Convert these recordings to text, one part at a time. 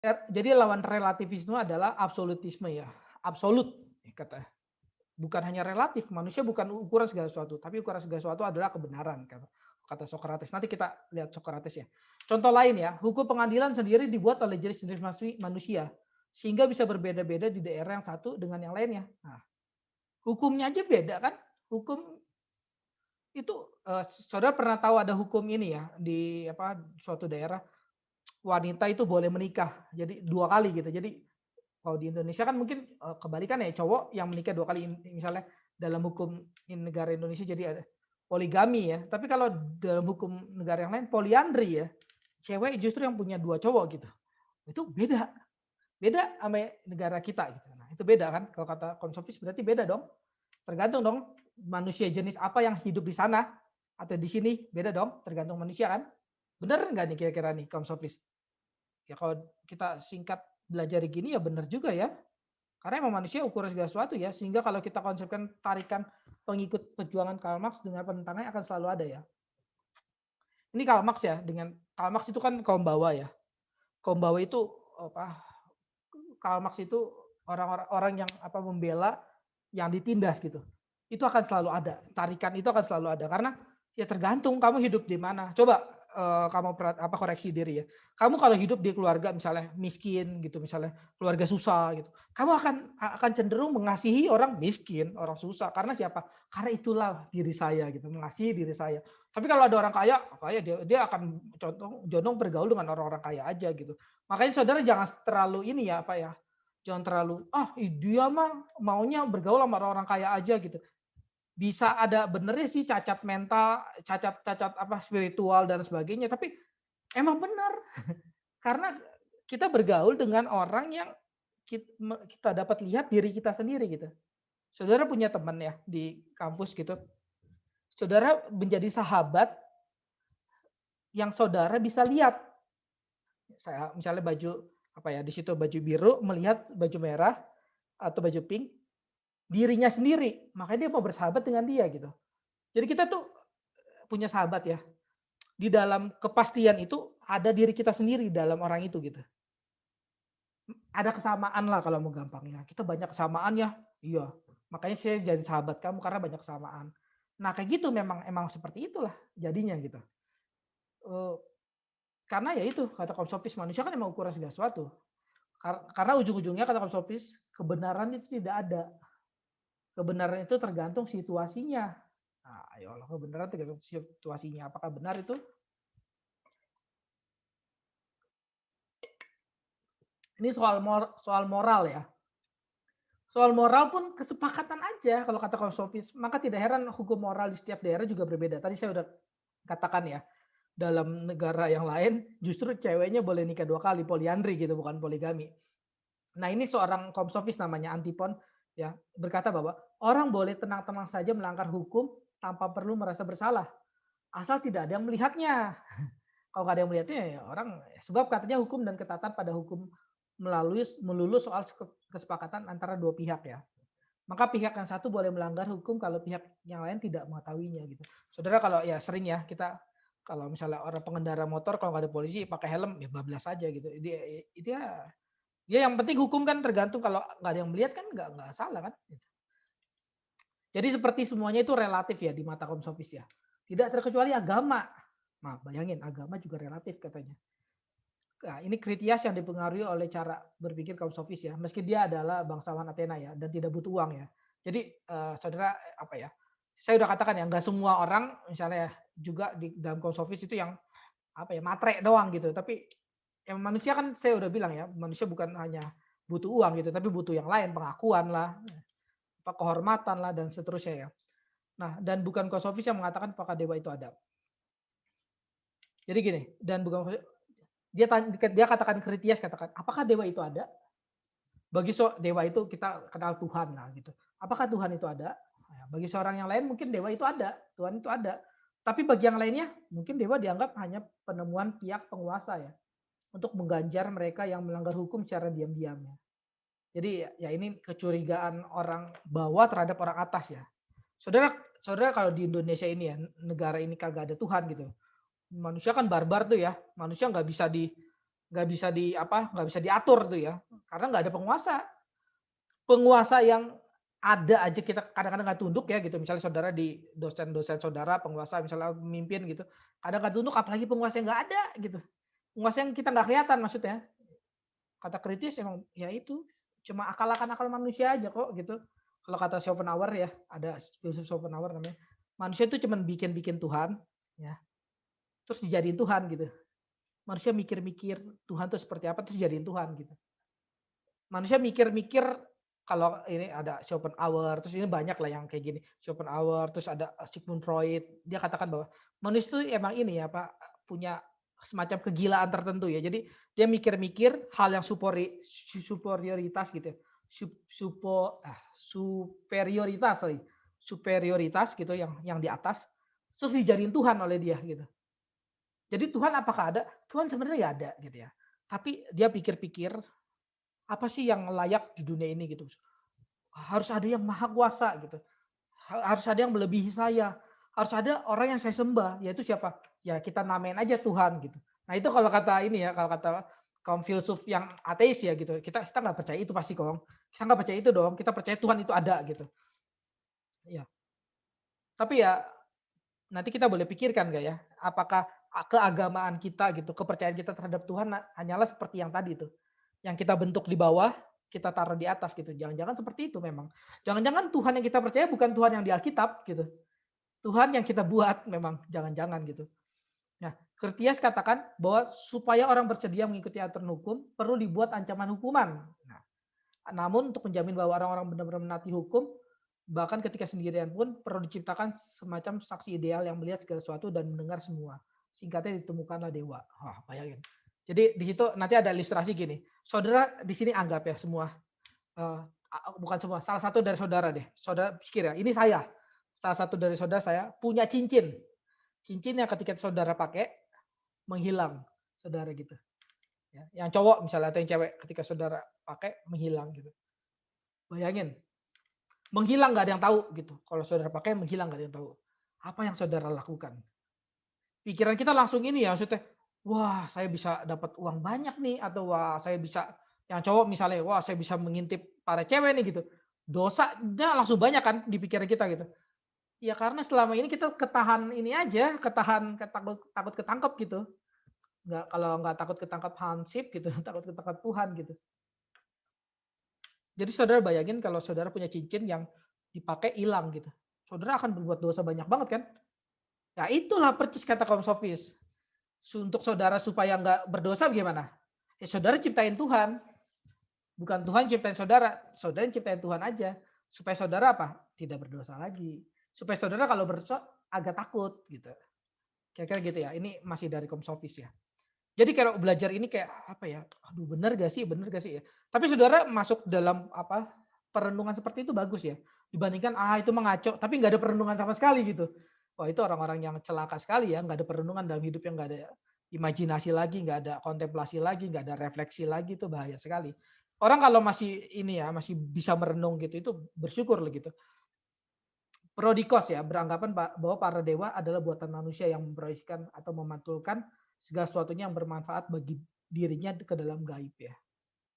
Jadi lawan relativisme adalah absolutisme ya, absolut kata. Bukan hanya relatif, manusia bukan ukuran segala sesuatu, tapi ukuran segala sesuatu adalah kebenaran kata kata Socrates. Nanti kita lihat Socrates ya. Contoh lain ya, hukum pengadilan sendiri dibuat oleh jenis-jenis manusia sehingga bisa berbeda-beda di daerah yang satu dengan yang lainnya. Nah, hukumnya aja beda kan? Hukum itu saudara pernah tahu ada hukum ini ya di apa suatu daerah wanita itu boleh menikah jadi 2 kali gitu. Jadi kalau di Indonesia kan mungkin, kebalikan ya, cowok yang menikah 2 kali, misalnya dalam hukum di negara Indonesia jadi ada poligami ya, tapi kalau dalam hukum negara yang lain poliandri ya, cewek justru yang punya 2 cowok gitu. Itu beda, beda sama negara kita gitu. Nah, itu beda kan, kalau kata konsumsis berarti beda dong. Tergantung dong manusia jenis apa yang hidup di sana atau di sini, beda dong, tergantung manusia kan. Bener nggak nih kira-kira nih konsumsis? Ya kalau kita singkat belajar gini ya bener juga ya. Karena emang manusia ukuran segala sesuatu ya, sehingga kalau kita konsepkan tarikan pengikut perjuangan Karl Marx dengan penentangnya akan selalu ada ya. Ini Karl Marx ya, dengan Karl Marx itu kan kaum bawah ya. Kaum bawah itu apa? Karl Marx itu orang-orang orang yang apa membela yang ditindas gitu. Itu akan selalu ada. Tarikan itu akan selalu ada karena ya tergantung kamu hidup di mana. Coba kamu apa koreksi diri ya. Kamu kalau hidup di keluarga misalnya miskin gitu, misalnya keluarga susah gitu. Kamu akan cenderung mengasihi orang miskin, orang susah karena siapa? Karena itulah diri saya gitu, mengasihi diri saya. Tapi kalau ada orang kaya, kaya dia akan condong bergaul dengan orang-orang kaya aja gitu. Makanya saudara jangan terlalu ini ya apa ya, jangan terlalu, dia mah maunya bergaul sama orang-orang kaya aja gitu. Bisa ada benernya sih cacat mental, cacat-cacat apa spiritual dan sebagainya, tapi emang benar karena kita bergaul dengan orang yang kita dapat lihat diri kita sendiri gitu. Saudara punya teman ya di kampus gitu, saudara menjadi sahabat yang saudara bisa lihat. Saya misalnya baju apa ya, di situ baju biru melihat baju merah atau baju pink, dirinya sendiri, makanya dia mau bersahabat dengan dia gitu. Jadi kita tuh punya sahabat ya, di dalam kepastian itu ada diri kita sendiri dalam orang itu gitu. Ada kesamaan lah kalau mau gampangnya, kita banyak kesamaan ya, iya. Makanya saya jadi sahabat kamu karena banyak kesamaan. Nah kayak gitu memang emang seperti itulah jadinya gitu. Eee, karena ya itu kata Kom Sofis manusia kan emang ukuran segala sesuatu. Karena ujung-ujungnya kata Kom Sofis kebenaran itu tidak ada. Kebenaran itu tergantung situasinya. Nah, ayolah kebenaran tergantung situasinya. Apakah benar itu? Ini soal moral ya. Soal moral pun kesepakatan aja kalau kata filosofis. Maka tidak heran hukum moral di setiap daerah juga berbeda. Tadi saya udah katakan ya, dalam negara yang lain justru ceweknya boleh nikah 2 kali, poliandri gitu, bukan poligami. Nah ini seorang komsofis namanya Antipon ya berkata bahwa orang boleh tenang-tenang saja melanggar hukum tanpa perlu merasa bersalah asal tidak ada yang melihatnya. Kalau nggak ada yang melihatnya ya orang sebab katanya hukum dan ketatan pada hukum melalui melulu soal kesepakatan antara dua pihak ya. Maka pihak yang satu boleh melanggar hukum kalau pihak yang lain tidak mengetahuinya gitu. Saudara kalau ya sering ya kita kalau misalnya orang pengendara motor kalau nggak ada polisi pakai helm ya bablas aja gitu. Dia ya yang penting hukum kan tergantung kalau nggak ada yang melihat kan nggak salah kan. Gitu. Jadi seperti semuanya itu relatif ya di mata Komsofis ya. Tidak terkecuali agama. Nah, bayangin agama juga relatif katanya. Nah, ini Kritias yang dipengaruhi oleh cara berpikir kaum sofis ya. Meski dia adalah bangsawan Athena ya dan tidak butuh uang ya. Jadi saudara apa ya? Saya udah katakan ya nggak semua orang misalnya juga di dalam kaum sofis itu yang apa ya matre doang gitu. Tapi yang manusia kan saya udah bilang ya manusia bukan hanya butuh uang gitu, tapi butuh yang lain pengakuan lah, apa kehormatan lah dan seterusnya ya. Nah dan bukan kaum sofis yang mengatakan apakah dewa itu ada. Jadi gini dan bukan dia katakan Kritias katakan apakah dewa itu ada? Bagi dewa itu kita kenal Tuhan lah gitu. Apakah Tuhan itu ada? Nah, bagi seorang yang lain mungkin dewa itu ada, Tuhan itu ada. Tapi bagi yang lainnya mungkin dewa dianggap hanya penemuan pihak penguasa ya untuk mengganjar mereka yang melanggar hukum secara diam-diam ya. Jadi ya ini kecurigaan orang bawah terhadap orang atas ya. Saudara, saudara kalau di Indonesia ini ya negara ini kagak ada Tuhan gitu. Manusia kan barbar tuh ya. Manusia nggak bisa di nggak bisa diatur tuh ya, karena nggak ada penguasa. Penguasa yang ada aja kita kadang-kadang nggak tunduk ya gitu, misalnya saudara di dosen-dosen saudara, penguasa misalnya pemimpin gitu, kadang nggak tunduk apalagi penguasa yang nggak ada gitu. Penguasa yang kita nggak kelihatan maksudnya. Kata kritis emang ya itu, cuma akal manusia aja kok gitu. Kalau kata Schopenhauer ya, ada filsuf Schopenhauer namanya, manusia itu cuman bikin-bikin Tuhan, ya, terus dijadiin Tuhan gitu. Manusia mikir-mikir Tuhan itu seperti apa, terus jadiin Tuhan gitu. Manusia mikir-mikir kalau ini ada Schopenhauer, terus ini banyak lah yang kayak gini. Schopenhauer, terus ada Sigmund Freud. Dia katakan bahwa manusia itu emang ini ya Pak, punya semacam kegilaan tertentu ya. Jadi dia mikir-mikir hal yang superioritas gitu ya. Superioritas, sorry. Superioritas gitu yang di atas. Terus dijadiin Tuhan oleh dia gitu. Jadi Tuhan apakah ada? Tuhan sebenarnya ya ada gitu ya. Tapi dia pikir-pikir apa sih yang layak di dunia ini gitu. Harus ada yang maha kuasa gitu. Harus ada yang melebihi saya. Harus ada orang yang saya sembah, yaitu siapa? Ya kita namain aja Tuhan gitu. Nah itu kalau kata ini ya, kalau kata kaum filsuf yang ateis ya gitu. Kita nggak percaya itu pasti kong. Kita nggak percaya itu dong. Kita percaya Tuhan itu ada gitu. Ya. Tapi ya nanti kita boleh pikirkan nggak ya? Apakah keagamaan kita gitu, kepercayaan kita terhadap Tuhan hanyalah seperti yang tadi tuh. Yang kita bentuk di bawah, kita taruh di atas gitu. Jangan-jangan seperti itu memang. Jangan-jangan Tuhan yang kita percaya bukan Tuhan yang di Alkitab gitu. Tuhan yang kita buat memang, jangan-jangan gitu. Nah, Curtius katakan bahwa supaya orang bersedia mengikuti aturan hukum, perlu dibuat ancaman hukuman. Nah, namun untuk menjamin bahwa orang-orang benar-benar menaati hukum, bahkan ketika sendirian pun perlu diciptakan semacam saksi ideal yang melihat segala sesuatu dan mendengar semua. Singkatnya ditemukanlah dewa. Wah, bayangin. Jadi di situ nanti ada ilustrasi gini. Saudara di sini anggap ya semua, eh, bukan semua, salah satu dari saudara deh. Saudara pikir ya, ini saya. Salah satu dari saudara saya punya cincin. Cincin yang ketika saudara pakai menghilang, saudara gitu. Ya, yang cowok misalnya atau yang cewek ketika saudara pakai menghilang gitu. Bayangin, menghilang nggak ada yang tahu gitu. Kalau saudara pakai menghilang nggak ada yang tahu. Apa yang saudara lakukan? Pikiran kita langsung ini ya maksudnya, wah saya bisa dapat uang banyak nih atau wah saya bisa yang cowok misalnya, wah saya bisa mengintip para cewek nih gitu. Dosa dia langsung banyak kan di pikiran kita gitu. Ya karena selama ini kita ketahan ini aja, takut takut ketangkep gitu. Nggak kalau nggak takut ketangkap hansip gitu, takut ketangkap Tuhan gitu. Jadi saudara bayangin kalau saudara punya cincin yang dipakai hilang gitu. Saudara akan berbuat dosa banyak banget kan? Ya itulah percis kata kaum sofis. Untuk saudara supaya nggak berdosa gimana? Ya saudara ciptain Tuhan. Bukan Tuhan ciptain saudara. Saudara ciptain Tuhan aja. Supaya saudara apa? Tidak berdosa lagi. Supaya saudara kalau berdosa agak takut gitu. Kira-kira gitu ya. Ini masih dari kaum sofis ya. Jadi kalau belajar ini kayak apa ya? Aduh benar gak sih? Benar gak sih ya? Tapi saudara masuk dalam apa? Perenungan seperti itu bagus ya. Dibandingkan itu mengaco, tapi nggak ada perenungan sama sekali gitu. Wah itu orang-orang yang celaka sekali ya, nggak ada perenungan dalam hidup yang nggak ada imajinasi lagi, nggak ada kontemplasi lagi, nggak ada refleksi lagi itu bahaya sekali. Orang kalau masih ini ya, masih bisa merenung gitu itu bersyukur loh gitu. Prodikos ya beranggapan bahwa para dewa adalah buatan manusia yang memproyeksikan atau memantulkan segala sesuatunya yang bermanfaat bagi dirinya ke dalam gaib ya,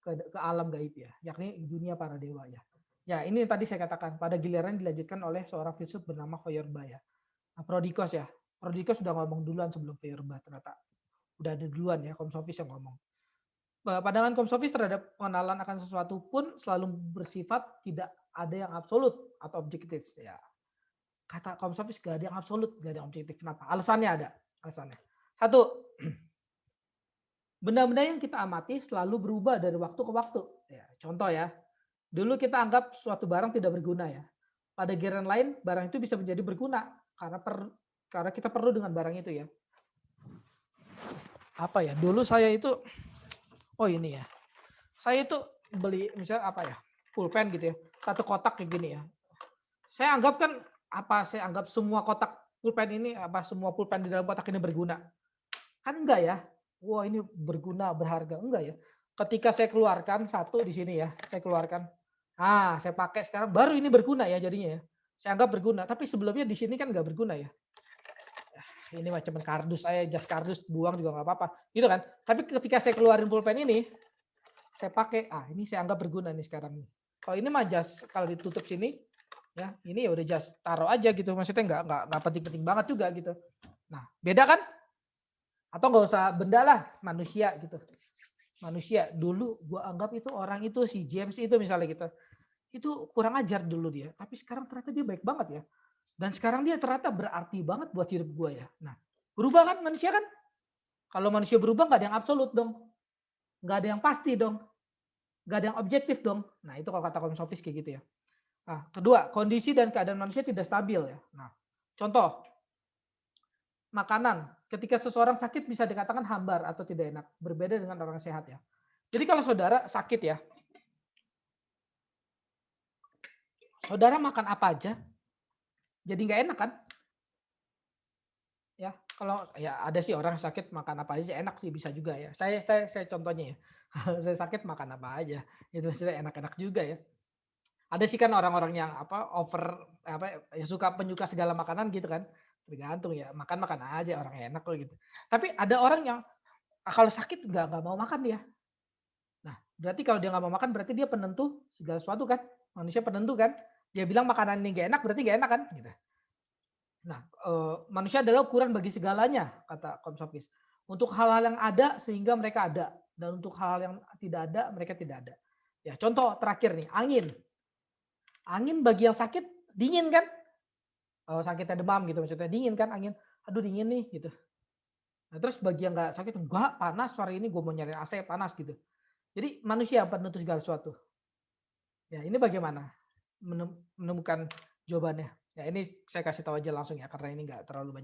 ke alam gaib ya, yakni dunia para dewa ya. Ya ini tadi saya katakan pada giliran dilanjutkan oleh seorang filsuf bernama Feuerbach ya. Nah, Prodikos ya, Prodikos sudah ngomong duluan sebelum Feuerbach ternyata udah ada duluan ya Komsofis yang ngomong. Pandangan Komsofis terhadap pengenalan akan sesuatu pun selalu bersifat tidak ada yang absolut atau objektif ya. Kata kaum sofis gak ada yang absolut, gak ada yang objektif. Kenapa? Alasannya ada. Alasannya. Satu, benda-benda yang kita amati selalu berubah dari waktu ke waktu. Ya, contoh ya, dulu kita anggap suatu barang tidak berguna ya. Pada giliran lain, barang itu bisa menjadi berguna karena kita perlu dengan barang itu ya. Apa ya? Dulu saya itu, oh ini ya, saya itu beli misalnya apa ya, pulpen gitu ya, satu kotak kayak gini ya. Saya anggap kan saya anggap semua kotak pulpen ini semua pulpen di dalam kotak ini berguna? Kan enggak ya. Wah, ini berguna, berharga. Enggak ya. Ketika saya keluarkan satu di sini ya, saya keluarkan. Saya pakai sekarang baru ini berguna ya jadinya ya. Saya anggap berguna, tapi sebelumnya di sini kan enggak berguna ya. ini macam kardus saya, jas kardus buang juga nggak apa-apa, gitu kan. Tapi ketika saya keluarin pulpen ini, saya pakai, ini saya anggap berguna nih sekarang nih. Kalau ini mah jas kalau ditutup sini, ya ini ya udah jas taruh aja gitu, maksudnya nggak penting-penting banget juga gitu. Nah beda kan? Atau nggak usah benda lah, manusia gitu. Manusia dulu gua anggap itu orang itu si James itu misalnya gitu, itu kurang ajar dulu dia, tapi sekarang ternyata dia baik banget ya. Dan sekarang dia ternyata berarti banget buat hidup gua ya. Nah berubah kan manusia kan? Kalau manusia berubah nggak ada yang absolut dong, nggak ada yang pasti dong, nggak ada yang objektif dong. Nah itu kalau kata kaum sofis kayak gitu ya. Nah kedua, kondisi dan keadaan manusia tidak stabil ya. Nah contoh, makanan. Ketika seseorang sakit bisa dikatakan hambar atau tidak enak. Berbeda dengan orang sehat ya. Jadi kalau saudara sakit ya, saudara makan apa aja, jadi nggak enak kan? Ya, kalau ya ada sih orang sakit makan apa aja enak sih bisa juga ya. Saya contohnya ya. Saya sakit makan apa aja, itu sudah enak-enak juga ya. Ada sih kan orang-orang yang yang suka penyuka segala makanan gitu kan. Tergantung ya, makan aja orang enak kok gitu. Tapi ada orang yang kalau sakit nggak mau makan dia. Nah, berarti kalau dia nggak mau makan berarti dia penentu segala sesuatu kan? Manusia penentu kan? Dia bilang makanan ini nggak enak berarti nggak enak kan? Gitu. Nah, manusia adalah ukuran bagi segalanya kata Komsofis. Untuk hal-hal yang ada sehingga mereka ada dan untuk hal-hal yang tidak ada mereka tidak ada. Ya, contoh terakhir nih, angin. Angin bagi yang sakit dingin kan? Sakitnya demam gitu maksudnya dingin kan angin. Aduh dingin nih gitu. Nah, terus bagi yang nggak sakit, enggak panas hari ini gue mau nyari AC panas gitu. Jadi manusia penentu segala sesuatu. Ya, ini bagaimana menemukan jawabannya? Ya, ini saya kasih tahu aja langsung ya karena ini nggak terlalu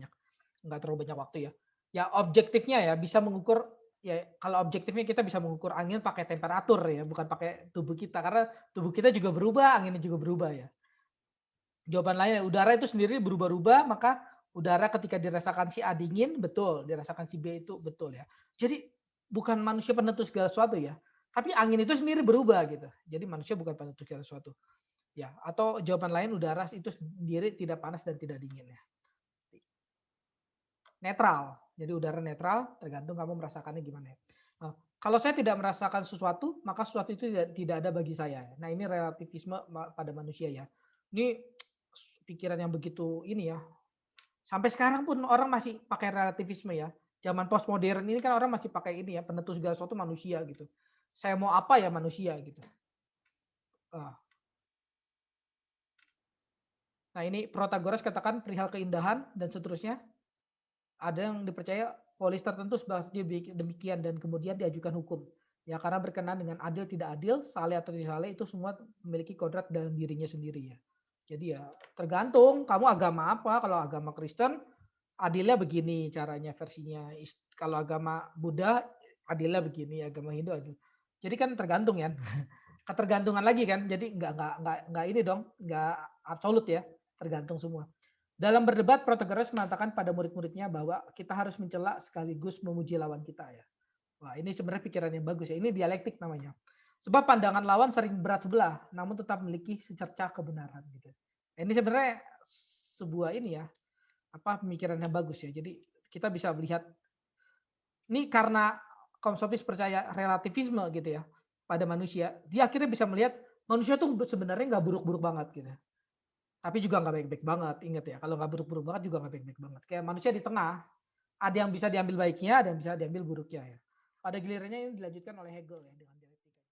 banyak waktu ya. Ya, objektifnya ya bisa mengukur ya kalau objektifnya kita bisa mengukur angin pakai temperatur ya, bukan pakai tubuh kita karena tubuh kita juga berubah, anginnya juga berubah ya. Jawaban lainnya udara itu sendiri berubah-ubah, maka udara ketika dirasakan si A dingin, betul, dirasakan si B itu betul ya. Jadi bukan manusia penentu segala sesuatu ya, tapi angin itu sendiri berubah gitu. Jadi manusia bukan penentu segala sesuatu. Ya, atau jawaban lain udara itu sendiri tidak panas dan tidak dingin ya. Netral. Jadi udara netral, tergantung kamu merasakannya gimana ya. Kalau saya tidak merasakan sesuatu, maka sesuatu itu tidak ada bagi saya. Nah, ini relativisme pada manusia ya. Ini pikiran yang begitu ini ya. Sampai sekarang pun orang masih pakai relativisme ya. Zaman postmodern ini kan orang masih pakai ini ya, penentu segala sesuatu manusia gitu. Saya mau apa ya manusia gitu. Nah ini Protagoras katakan perihal keindahan dan seterusnya. Ada yang dipercaya polis tertentu sebagai demikian dan kemudian diajukan hukum. Ya karena berkenaan dengan adil tidak adil, saleh atau tidak saleh itu semua memiliki kodrat dalam dirinya sendiri ya. Jadi ya tergantung kamu agama apa. Kalau agama Kristen adilnya begini caranya versinya. Kalau agama Buddha adilnya begini, agama Hindu adil. Jadi kan tergantung ya. Ketergantungan lagi kan. Jadi nggak ini dong, nggak absolut ya. Tergantung semua. Dalam berdebat, Protagoras mengatakan pada murid-muridnya bahwa kita harus mencela sekaligus memuji lawan kita ya. Wah, ini sebenarnya pikiran yang bagus ya. Ini dialektik namanya. Sebab pandangan lawan sering berat sebelah, namun tetap memiliki secercah kebenaran gitu. Ini sebenarnya sebuah ini ya, pemikiran yang bagus ya. Jadi kita bisa melihat ini karena kaum sofis percaya relativisme gitu ya pada manusia, dia akhirnya bisa melihat manusia tuh sebenarnya nggak buruk-buruk banget gitu. Tapi juga nggak baik-baik banget, ingat ya. Kalau nggak buruk-buruk banget juga nggak baik-baik banget. Kayak manusia di tengah, ada yang bisa diambil baiknya, ada yang bisa diambil buruknya ya. Pada gilirannya ini dilanjutkan oleh Hegel ya dengan